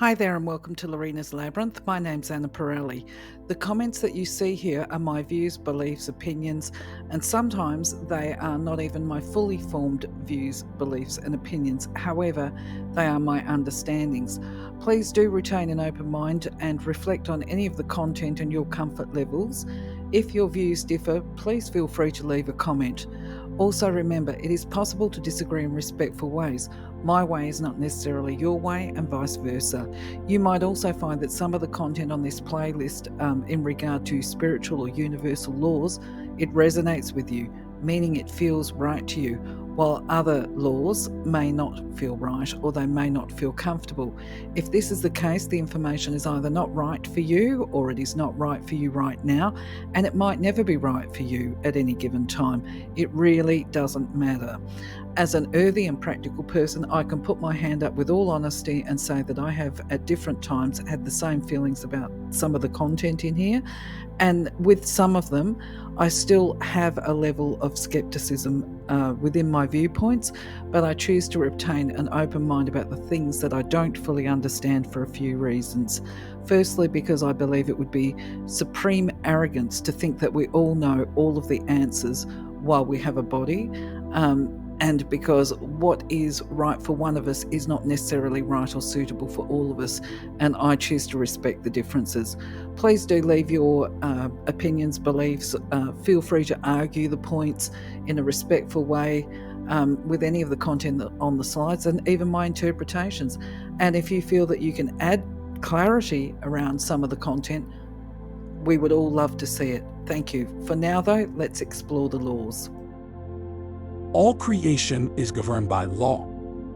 Hi there and welcome to Lorena's Labyrinth. My name's Anna Pirelli. The comments that you see here are my views, beliefs, opinions, and sometimes they are not even my fully formed views, beliefs, and opinions. However, they are my understandings. Please do retain an open mind and reflect on any of the content and your comfort levels. If your views differ, please feel free to leave a comment. Also remember, it is possible to disagree in respectful ways. My way is not necessarily your way and vice versa. You might also find that some of the content on this playlist in regard to spiritual or universal laws, it resonates with you, meaning it feels right to you, while other laws may not feel right or they may not feel comfortable. If this is the case, the information is either not right for you or it is not right for you right now, and it might never be right for you at any given time. It really doesn't matter. As an earthy and practical person, I can put my hand up with all honesty and say that I have at different times had the same feelings about some of the content in here. And with some of them, I still have a level of skepticism within my viewpoints, but I choose to retain an open mind about the things that I don't fully understand for a few reasons. Firstly, because I believe it would be supreme arrogance to think that we all know all of the answers while we have a body. And because what is right for one of us is not necessarily right or suitable for all of us, and I choose to respect the differences. Please do leave your opinions, beliefs. Feel free to argue the points in a respectful way with any of the content on the slides and even my interpretations. And if you feel that you can add clarity around some of the content, we would all love to see it. Thank you. For now, though, let's explore the laws. All creation is governed by law.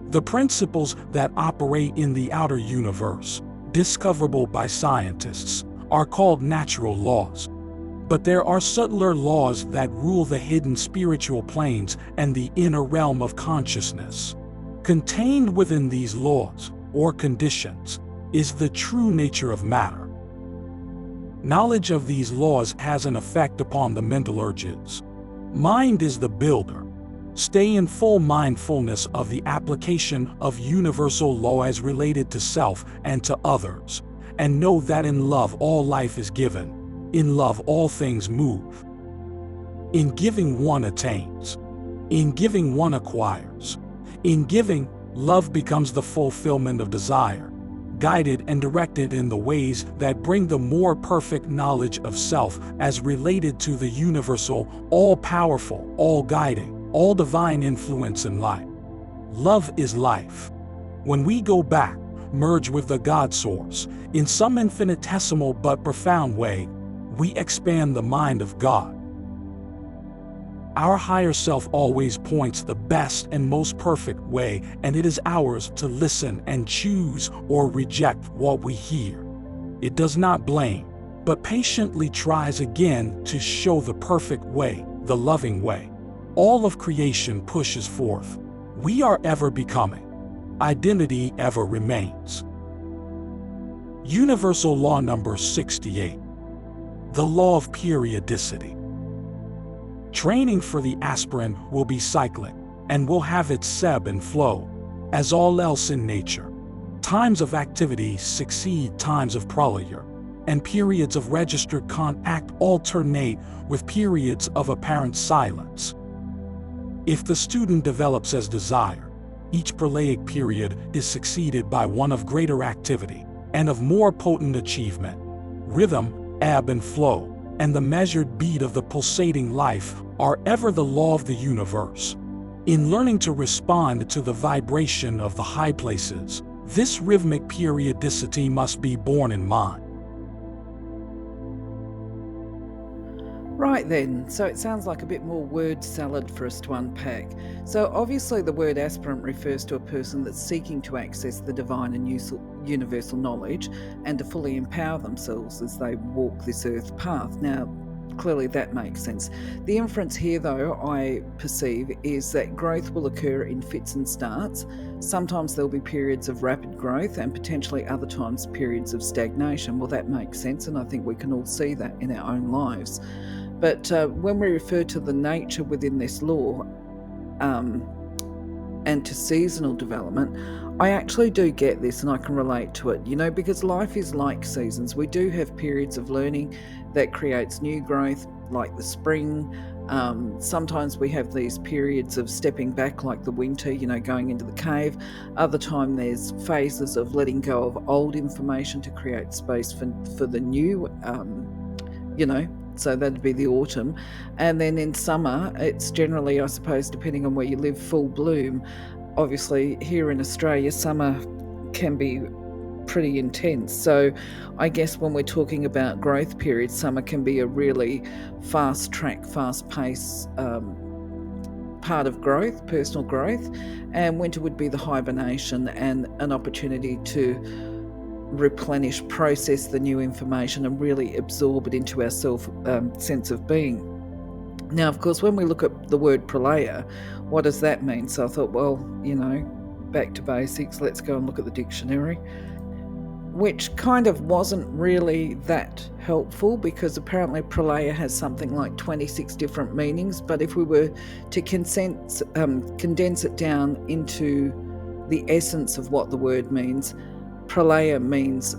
The principles that operate in the outer universe, discoverable by scientists, are called natural laws. But there are subtler laws that rule the hidden spiritual planes and the inner realm of consciousness. Contained within these laws, or conditions, is the true nature of matter. Knowledge of these laws has an effect upon the mental urges. Mind is the builder. Stay in full mindfulness of the application of universal law as related to self and to others, and know that in love all life is given, in love all things move. In giving one attains, in giving one acquires. In giving, love becomes the fulfillment of desire, guided and directed in the ways that bring the more perfect knowledge of self as related to the universal, all-powerful, all-guiding, all divine influence in life. Love is life. When we go back, merge with the God source, in some infinitesimal but profound way, we expand the mind of God. Our higher self always points the best and most perfect way, and it is ours to listen and choose or reject what we hear. It does not blame, but patiently tries again to show the perfect way, the loving way. All of creation pushes forth. We are ever becoming. Identity ever remains. Universal Law number 68. The Law of Periodicity. Training for the aspirant will be cyclic and will have its ebb and flow, as all else in nature. Times of activity succeed times of prolure, and periods of registered contact alternate with periods of apparent silence. If the student develops as desired, each prolaic period is succeeded by one of greater activity and of more potent achievement. Rhythm, ebb and flow, and the measured beat of the pulsating life are ever the law of the universe. In learning to respond to the vibration of the high places, this rhythmic periodicity must be borne in mind. Right then, so it sounds like a bit more word salad for us to unpack. So obviously the word aspirant refers to a person that's seeking to access the divine and universal knowledge and to fully empower themselves as they walk this earth path. Now, clearly that makes sense. The inference here, though, I perceive, is that growth will occur in fits and starts. Sometimes there'll be periods of rapid growth and potentially other times periods of stagnation. Well, that makes sense, and I think we can all see that in our own lives. But when we refer to the nature within this law, and to seasonal development, I actually do get this and I can relate to it, because life is like seasons. We do have periods of learning that creates new growth, like the spring. Sometimes we have these periods of stepping back, like the winter, going into the cave. Other time there's phases of letting go of old information to create space for the new, so that'd be the autumn. And then in summer, it's generally, I suppose, depending on where you live, full bloom. Obviously, here in Australia, summer can be pretty intense. So I guess when we're talking about growth periods, summer can be a really fast track, fast pace part of growth, personal growth. And winter would be the hibernation and an opportunity to replenish, process the new information and really absorb it into our sense of being. Now, of course, when we look at the word pralaya, what does that mean? So I thought, well, back to basics, let's go and look at the dictionary, which kind of wasn't really that helpful because apparently pralaya has something like 26 different meanings. But if we were to condense it down into the essence of what the word means, pralaya means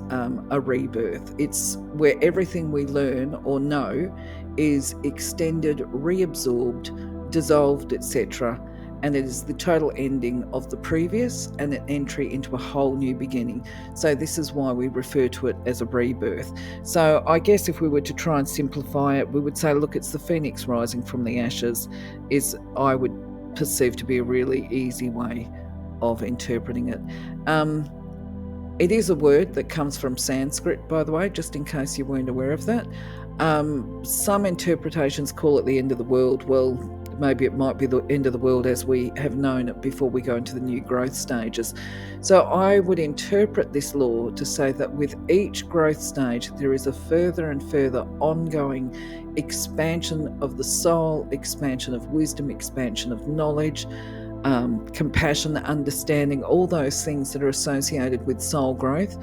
a rebirth. It's where everything we learn or know is extended, reabsorbed, dissolved, etc. And it is the total ending of the previous and an entry into a whole new beginning. So this is why we refer to it as a rebirth. So I guess if we were to try and simplify it, we would say, look, it's the phoenix rising from the ashes, is I would perceive to be a really easy way of interpreting it. It is a word that comes from Sanskrit, by the way, just in case you weren't aware of that. Some interpretations call it the end of the world. Well, maybe it might be the end of the world as we have known it before we go into the new growth stages. So I would interpret this law to say that with each growth stage, there is a further and further ongoing expansion of the soul, expansion of wisdom, expansion of knowledge, compassion, understanding, all those things that are associated with soul growth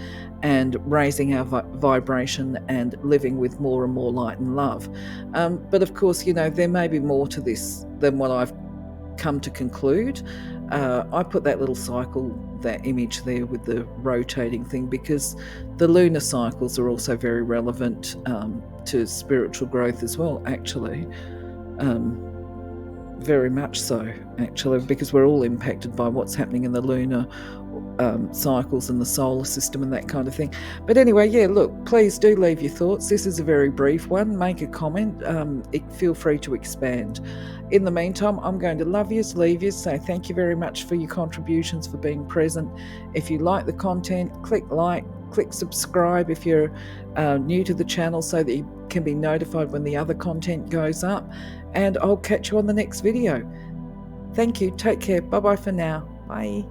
and raising our vibration and living with more and more light and love. But of course, there may be more to this than what I've come to conclude. I put that little cycle, that image there with the rotating thing, because the lunar cycles are also very relevant to spiritual growth as well, actually. Very much so, actually, because we're all impacted by what's happening in the lunar cycles and the solar system and that kind of thing. But anyway, yeah, look, please do leave your thoughts. This is a very brief one. Make a comment. Feel free to expand. In the meantime, I'm going to love yous, leave yous, say thank you very much for your contributions, for being present. If you like the content, click like, click subscribe if you're new to the channel so that you can be notified when the other content goes up. And I'll catch you on the next video. Thank you. Take care. Bye-bye for now. Bye.